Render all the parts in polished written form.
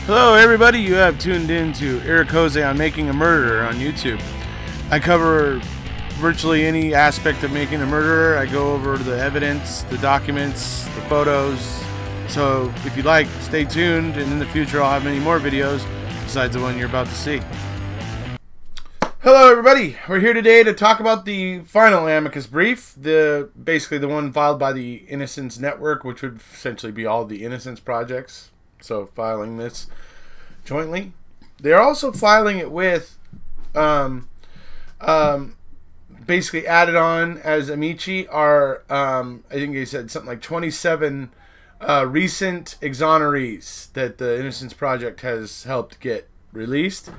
Hello everybody, you have tuned in to Eric Jose on Making a Murderer on YouTube. I cover virtually any aspect of making a murderer. I go over the evidence, the documents, the photos. So if you like, stay tuned, and in the future I'll have many more videos besides the one you're about to see. Hello everybody, we're here today to talk about the final Amicus brief, basically the one filed by the Innocence Network, which would essentially be all the Innocence projects. So filing this jointly. They're also filing it with basically added on as Amici are I think they said something like 27 recent exonerees that the Innocence Project has helped get released.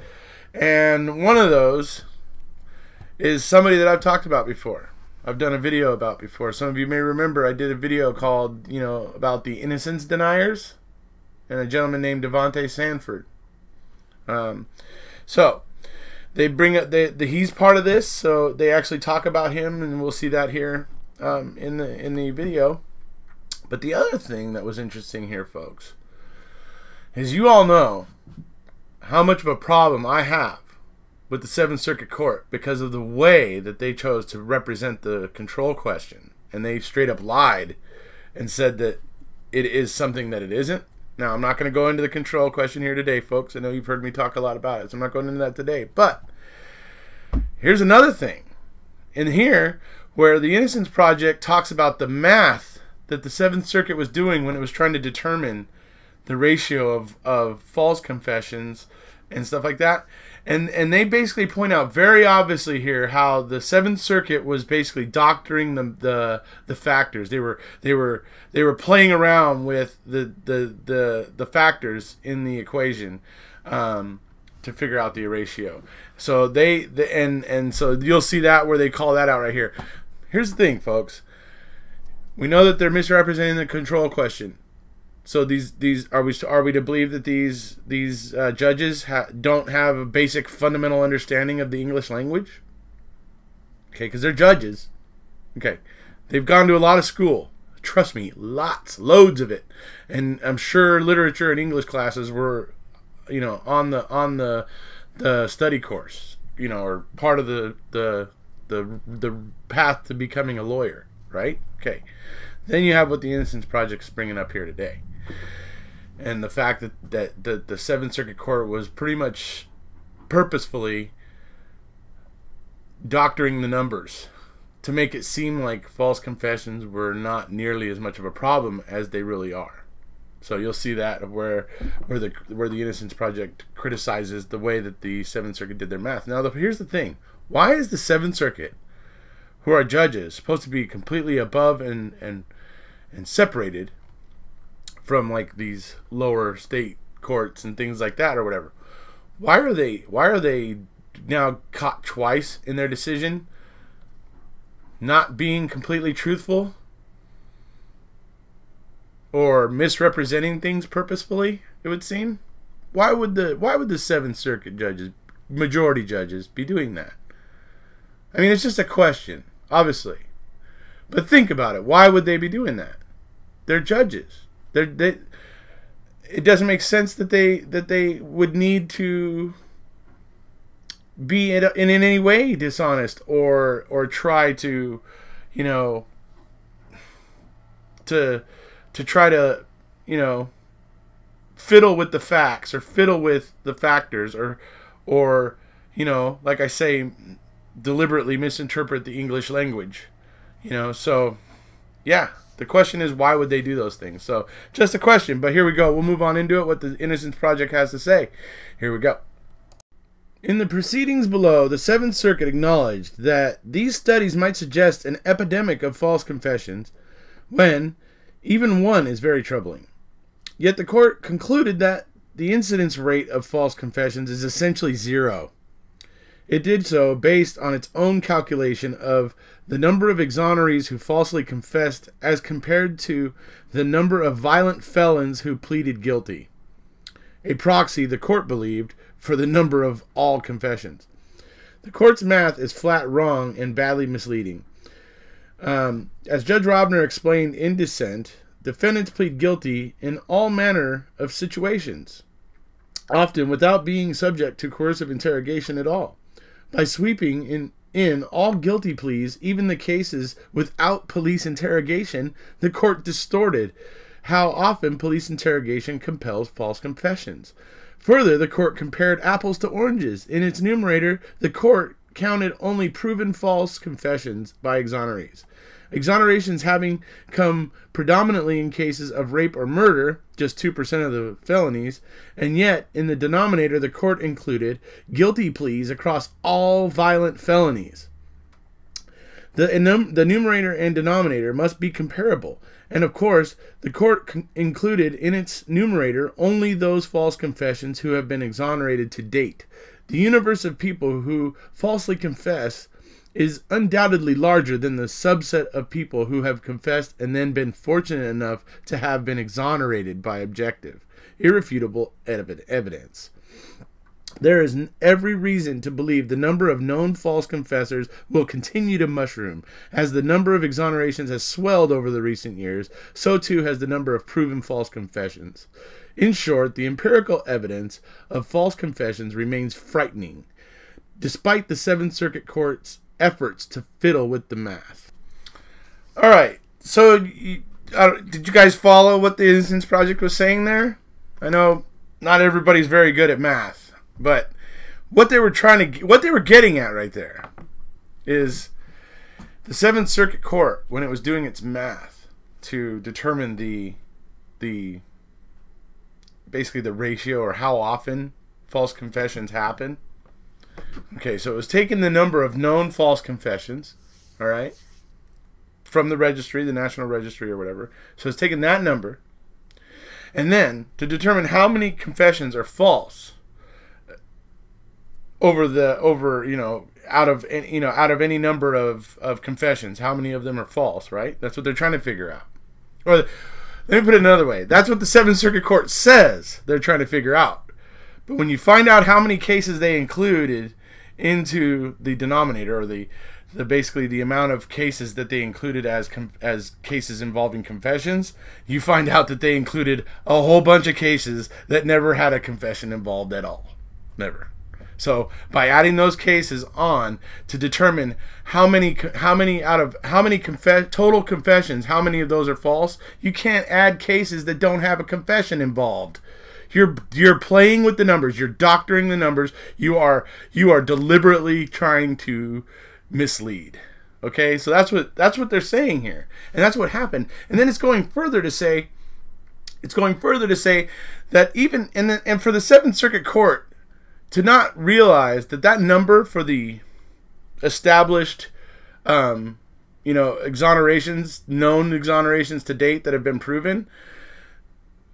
And one of those is somebody that I've talked about before. I've done a video about before. Some of you may remember I did a video called, about the innocence deniers and a gentleman named Devontae Sanford. So they bring up he's part of this, so they actually talk about him, and we'll see that here in the video. But the other thing that was interesting here, folks, is you all know how much of a problem I have with the Seventh Circuit Court because of the way that they chose to represent the control question, and they straight up lied and said that it is something that it isn't. Now, I'm not going to go into the control question here today, folks. I know you've heard me talk a lot about it, so I'm not going into that today. But here's another thing in here where the Innocence Project talks about the math that the Seventh Circuit was doing when it was trying to determine the ratio of false confessions and stuff like that. And they basically point out very obviously here how the Seventh Circuit was basically doctoring the factors. They were playing around with the factors in the equation to figure out the ratio. So so you'll see that where they call that out right here. Here's the thing, folks. We know that they're misrepresenting the control question. So are we to believe that these judges don't have a basic fundamental understanding of the English language? Okay, because they're judges. Okay, they've gone to a lot of school. Trust me, loads of it, and I'm sure literature and English classes were, on the study course, or part of the path to becoming a lawyer, right? Okay, then you have what the Innocence Project's bringing up here today. And the fact that the Seventh Circuit Court was pretty much purposefully doctoring the numbers to make it seem like false confessions were not nearly as much of a problem as they really are. So you'll see that where the Innocence Project criticizes the way that the Seventh Circuit did their math. Now, here's the thing: why is the Seventh Circuit, who are judges, supposed to be completely above and separated from like these lower state courts and things like that or whatever? Why are they now caught twice in their decision not being completely truthful or misrepresenting things purposefully, it would seem? Why would the Seventh Circuit judges, majority judges, be doing that? I mean, it's just a question, obviously. But think about it. Why would they be doing that? They're judges. It doesn't make sense that they would need to be in any way dishonest or try to to try to fiddle with the facts or fiddle with the factors or like I say, deliberately misinterpret the English language. So yeah. The question is, why would they do those things? So, just a question, but here we go. We'll move on into it, what the Innocence Project has to say. Here we go. In the proceedings below, the Seventh Circuit acknowledged that these studies might suggest an epidemic of false confessions when even one is very troubling. Yet the court concluded that the incidence rate of false confessions is essentially zero. It did so based on its own calculation of the number of exonerees who falsely confessed as compared to the number of violent felons who pleaded guilty. A proxy, the court believed, for the number of all confessions. The court's math is flat wrong and badly misleading. As Judge Robner explained in dissent, defendants plead guilty in all manner of situations. often without being subject to coercive interrogation at all. By sweeping in all guilty pleas, even the cases without police interrogation, the court distorted how often police interrogation compels false confessions. Further, the court compared apples to oranges. In its numerator, the court counted only proven false confessions by exonerees. Exonerations having come predominantly in cases of rape or murder, just 2% of the felonies, and yet in the denominator the court included guilty pleas across all violent felonies. The numerator and denominator must be comparable, and of course the court included in its numerator only those false confessions who have been exonerated to date. The universe of people who falsely confess is undoubtedly larger than the subset of people who have confessed and then been fortunate enough to have been exonerated by objective, irrefutable evidence. There is every reason to believe the number of known false confessors will continue to mushroom. As the number of exonerations has swelled over the recent years, so too has the number of proven false confessions. In short, the empirical evidence of false confessions remains frightening, despite the Seventh Circuit Court's efforts to fiddle with the math. All right, so did you guys follow what the Innocence Project was saying there? I know not everybody's very good at math, but what they were getting at right there is the Seventh Circuit Court, when it was doing its math to determine basically the ratio or how often false confessions happen. Okay, so it was taking the number of known false confessions, all right, from the registry, the National Registry or whatever. So it's taking that number, and then to determine how many confessions are false out of any number of confessions, how many of them are false, right? That's what they're trying to figure out. Or let me put it another way. That's what the Seventh Circuit Court says they're trying to figure out. But when you find out how many cases they included into the denominator, or the basically the amount of cases that they included as cases involving confessions, you find out that they included a whole bunch of cases that never had a confession involved at all. Never. So by adding those cases on to determine total confessions, how many of those are false, you can't add cases that don't have a confession involved. You're playing with the numbers. You're doctoring the numbers. You are deliberately trying to mislead. Okay, so that's what they're saying here, and that's what happened. And then it's going further to say that even and for the Seventh Circuit Court to not realize that number for the established exonerations, known exonerations to date that have been proven.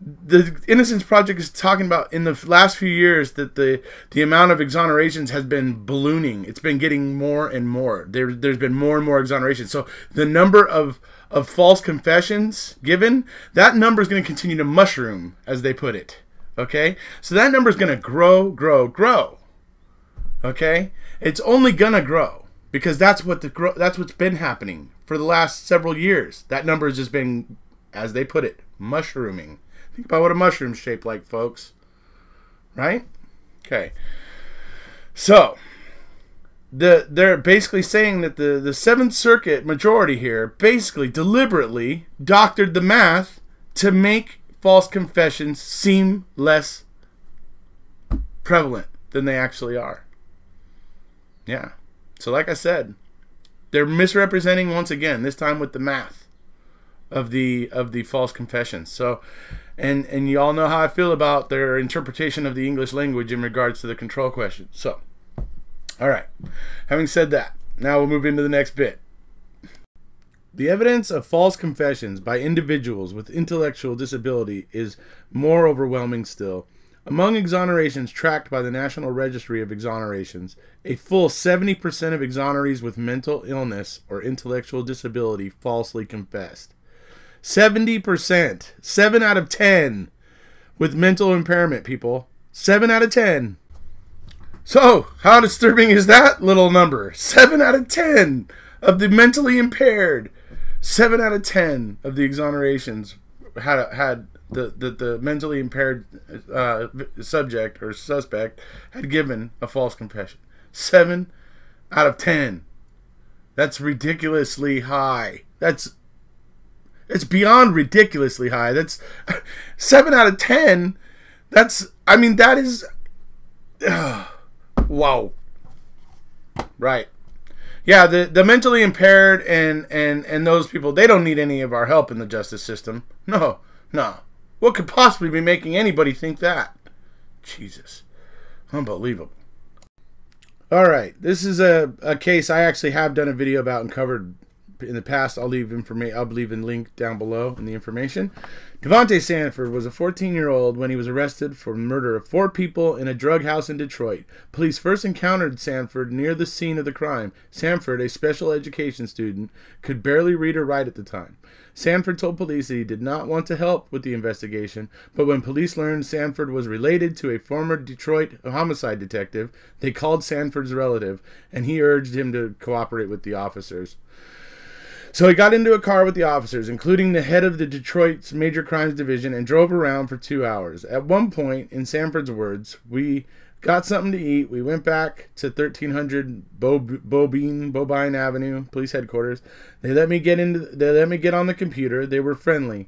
The Innocence Project is talking about in the last few years that the amount of exonerations has been ballooning. It's been getting more and more. There's been more and more exonerations. So the number of false confessions given, that number is going to continue to mushroom, as they put it. Okay? So that number is going to grow. Okay? It's only going to grow because that's what's been happening for the last several years. That number has just been, as they put it, mushrooming. Think about what a mushroom's shaped like, folks. Right? Okay. So, they're basically saying that the Seventh Circuit majority here basically deliberately doctored the math to make false confessions seem less prevalent than they actually are. Yeah. So like I said, they're misrepresenting once again, this time with the math of the false confessions. So and you all know how I feel about their interpretation of the English language in regards to the control question. So, all right. Having said that, now we'll move into the next bit. The evidence of false confessions by individuals with intellectual disability is more overwhelming still. Among exonerations tracked by the National Registry of Exonerations, a full 70% of exonerees with mental illness or intellectual disability falsely confessed. 70%. 7 out of 10 with mental impairment, people. 7 out of 10. So, how disturbing is that little number? 7 out of 10 of the mentally impaired. 7 out of 10 of the exonerations had the mentally impaired subject or suspect had given a false confession. 7 out of 10. That's ridiculously high. It's beyond ridiculously high. That's 7 out of 10. That is wow. Right. Yeah, the mentally impaired and those people, they don't need any of our help in the justice system. No. What could possibly be making anybody think that? Jesus. Unbelievable. All right. This is a case I actually have done a video about and covered in the past. I'll leave a link down below in the information. Davonte Sanford was a 14-year-old when he was arrested for murder of 4 people in a drug house in Detroit. Police first encountered Sanford near the scene of the crime. Sanford, a special education student, could barely read or write at the time. Sanford told police that he did not want to help with the investigation, but when police learned Sanford was related to a former Detroit homicide detective, they called Sanford's relative, and he urged him to cooperate with the officers. So he got into a car with the officers, including the head of the Detroit's Major Crimes Division, and drove around for 2 hours. At one point, in Sanford's words, "We got something to eat. We went back to 1300 Bobine Avenue, police headquarters. They let me get on the computer. They were friendly.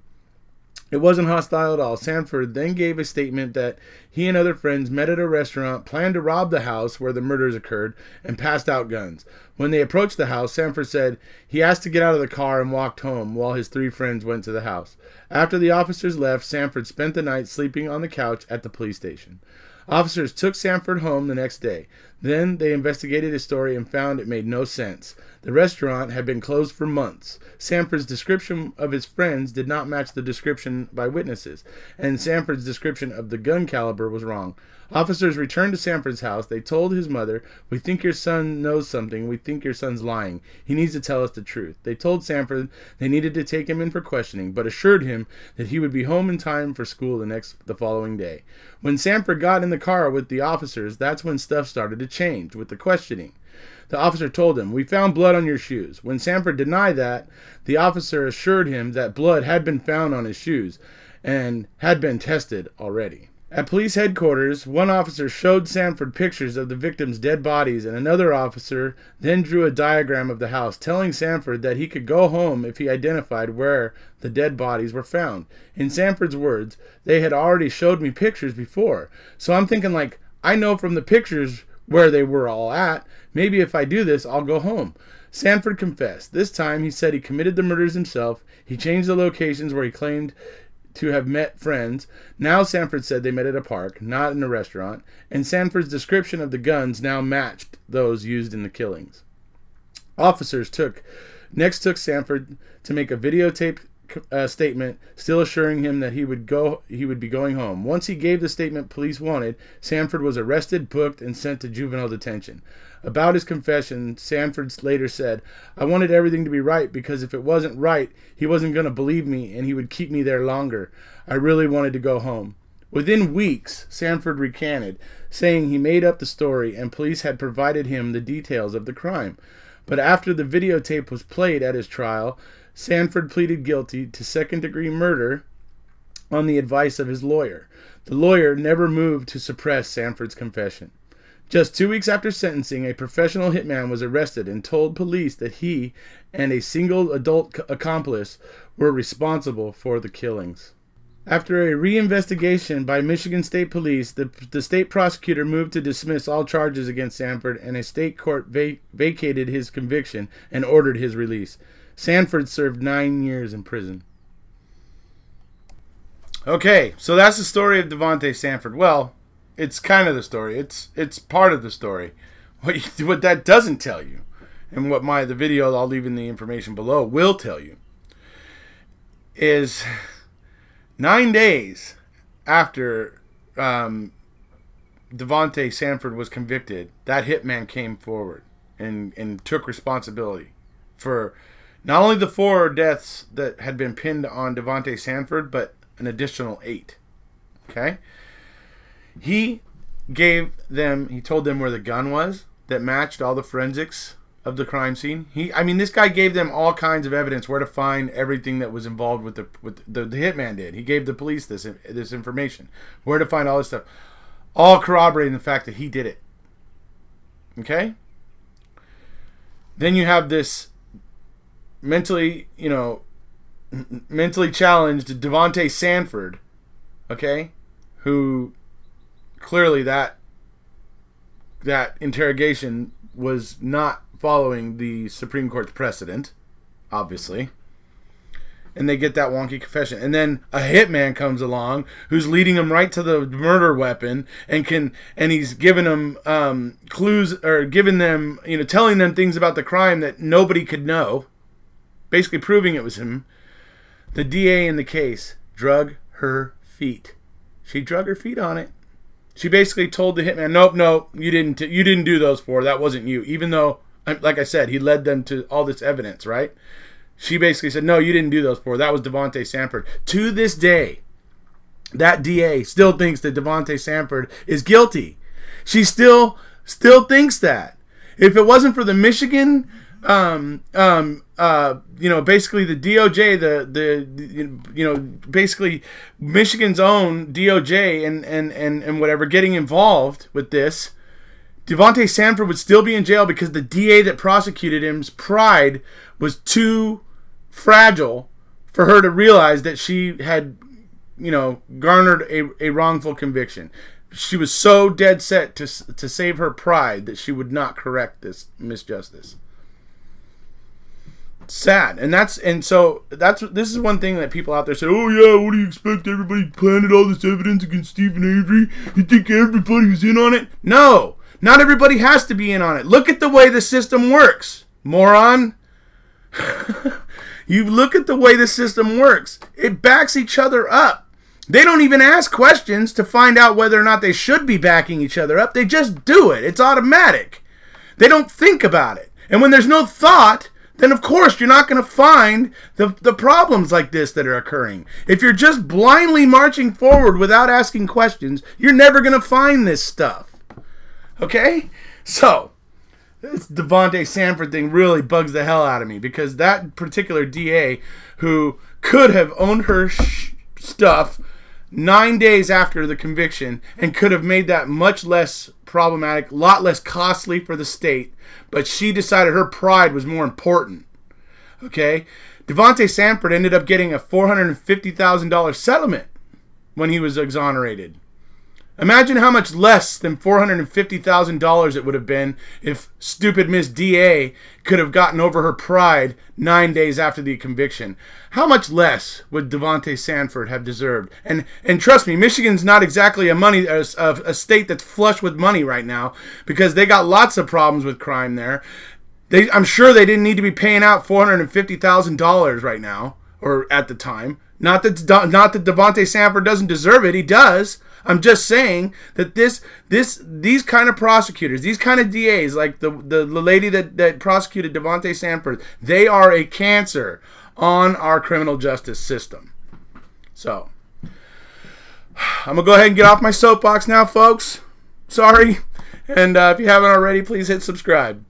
It wasn't hostile at all." Sanford then gave a statement that he and other friends met at a restaurant, planned to rob the house where the murders occurred, and passed out guns. When they approached the house, Sanford said he asked to get out of the car and walked home while his 3 friends went to the house. After the officers left, Sanford spent the night sleeping on the couch at the police station. Officers took Sanford home the next day. Then they investigated his story and found it made no sense. The restaurant had been closed for months. Sanford's description of his friends did not match the description by witnesses, and Sanford's description of the gun caliber was wrong. Officers returned to Sanford's house. They told his mother, "We think your son knows something. We think your son's lying. He needs to tell us the truth." They told Sanford they needed to take him in for questioning, but assured him that he would be home in time for school the following day. When Sanford got in the car with the officers, that's when stuff started to change with the questioning. The officer told him, "We found blood on your shoes." When Sanford denied that, the officer assured him that blood had been found on his shoes and had been tested already. At police headquarters, one officer showed Sanford pictures of the victims' dead bodies, and another officer then drew a diagram of the house, telling Sanford that he could go home if he identified where the dead bodies were found. In Sanford's words, "They had already showed me pictures before, so I'm thinking, like, I know from the pictures where they were all at. Maybe if I do this, I'll go home." Sanford confessed. This time, he said he committed the murders himself. He changed the locations where he claimed to have met friends. Now Sanford said they met at a park, not in a restaurant, and Sanford's description of the guns now matched those used in the killings. Officers next took Sanford to make a videotaped statement, still assuring him that he would be going home. Once he gave the statement police wanted, Sanford was arrested, booked, and sent to juvenile detention. About his confession, Sanford later said, "I wanted everything to be right because if it wasn't right, he wasn't going to believe me and he would keep me there longer. I really wanted to go home." Within weeks, Sanford recanted, saying he made up the story and police had provided him the details of the crime. But after the videotape was played at his trial, Sanford pleaded guilty to second-degree murder on the advice of his lawyer. The lawyer never moved to suppress Sanford's confession. Just 2 weeks after sentencing, a professional hitman was arrested and told police that he and a single adult accomplice were responsible for the killings. After a reinvestigation by Michigan State Police, the state prosecutor moved to dismiss all charges against Sanford, and a state court vacated his conviction and ordered his release. Sanford served 9 years in prison. Okay, so that's the story of Davonte Sanford. Well, it's kind of the story. It's part of the story. What that doesn't tell you, and what the video I'll leave in the information below will tell you, is 9 days after Davonte Sanford was convicted, that hitman came forward and took responsibility for not only the 4 deaths that had been pinned on Davonte Sanford, but an additional 8. Okay? He told them where the gun was that matched all the forensics of the crime scene. I mean, this guy gave them all kinds of evidence where to find everything that was involved with the hitman did. He gave the police this information, where to find all this stuff, all corroborating the fact that he did it. Okay? Then you have this mentally challenged Devontae Sanford, okay, who clearly that interrogation was not following the Supreme Court's precedent, obviously. And they get that wonky confession. And then a hitman comes along who's leading them right to the murder weapon and he's giving them clues, or giving them, telling them things about the crime that nobody could know, basically proving it was him. The DA in the case drug her feet. She drug her feet on it. She basically told the hitman, nope, you didn't do those four. That wasn't you. Even though, like I said, he led them to all this evidence, right? She basically said, no, you didn't do those four. That was Devontae Sanford. To this day, that DA still thinks that Devontae Sanford is guilty. She still thinks that. If it wasn't for the Michigan, basically the DOJ, basically Michigan's own DOJ and whatever getting involved with this, Devontae Sanford would still be in jail because the DA that prosecuted him's pride was too fragile for her to realize that she had, garnered a wrongful conviction. She was so dead set to save her pride that she would not correct this misjustice. Sad. This is one thing that people out there say, oh yeah, what do you expect? Everybody planted all this evidence against Stephen Avery. You think everybody was in on it? No, not everybody has to be in on it. Look at the way the system works, moron. You look at the way the system works. It backs each other up. They don't even ask questions to find out whether or not they should be backing each other up. They just do it. It's automatic. They don't think about it. And when there's no thought, then of course you're not going to find the problems like this that are occurring. If you're just blindly marching forward without asking questions, you're never going to find this stuff. Okay? So, this Devontae Sanford thing really bugs the hell out of me, because that particular DA who could have owned her stuff 9 days after the conviction and could have made that much less problematic, a lot less costly for the state, but she decided her pride was more important. Okay? Devontae Sanford ended up getting a $450,000 settlement when he was exonerated. Imagine how much less than $450,000 it would have been if stupid Miss DA could have gotten over her pride 9 days after the conviction. How much less would Devontae Sanford have deserved? And trust me, Michigan's not exactly a state that's flush with money right now, because they got lots of problems with crime there. I'm sure they didn't need to be paying out $450,000 right now, or at the time. Not that Devontae Sanford doesn't deserve it. He does. I'm just saying that these kind of prosecutors, these kind of DAs, like the lady that prosecuted Devontae Sanford, they are a cancer on our criminal justice system. So, I'm going to go ahead and get off my soapbox now, folks. Sorry. And if you haven't already, please hit subscribe.